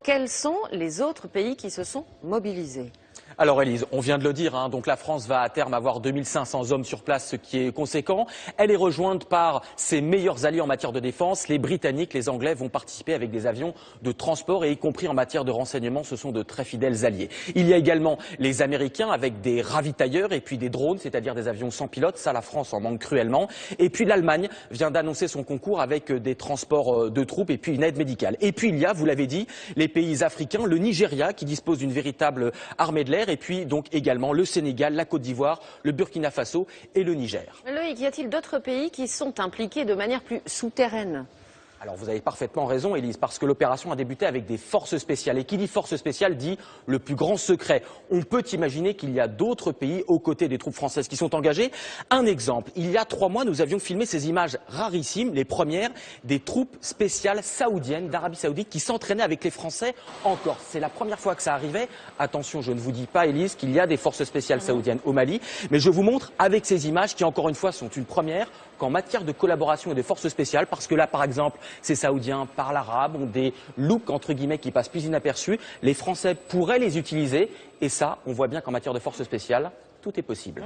quels sont les autres pays qui se sont mobilisés? Alors Élise, on vient de le dire, donc la France va à terme avoir 2500 hommes sur place, ce qui est conséquent. Elle est rejointe par ses meilleurs alliés en matière de défense. Les Britanniques, les Anglais vont participer avec des avions de transport et y compris en matière de renseignement, ce sont de très fidèles alliés. Il y a également les Américains avec des ravitailleurs et puis des drones, c'est-à-dire des avions sans pilote. Ça, la France en manque cruellement. Et puis l'Allemagne vient d'annoncer son concours avec des transports de troupes et puis une aide médicale. Et puis il y a, vous l'avez dit, les pays africains, le Nigeria qui dispose d'une véritable armée de l'air. Et puis donc également le Sénégal, la Côte d'Ivoire, le Burkina Faso et le Niger. Loïc, y a-t-il d'autres pays qui sont impliqués de manière plus souterraine? Alors vous avez parfaitement raison Élise, parce que l'opération a débuté avec des forces spéciales. Et qui dit force spéciale dit le plus grand secret. On peut imaginer qu'il y a d'autres pays aux côtés des troupes françaises qui sont engagées. Un exemple, il y a 3 mois, nous avions filmé ces images rarissimes, les premières des troupes spéciales saoudiennes d'Arabie Saoudite qui s'entraînaient avec les Français en Corse. C'est la première fois que ça arrivait. Attention, je ne vous dis pas Élise qu'il y a des forces spéciales saoudiennes au Mali, mais je vous montre avec ces images qui encore une fois sont une première qu'en matière de collaboration et de forces spéciales, parce que là par exemple, ces Saoudiens parlent arabe, ont des looks entre guillemets qui passent plus inaperçus. Les Français pourraient les utiliser et ça, on voit bien qu'en matière de forces spéciales, tout est possible.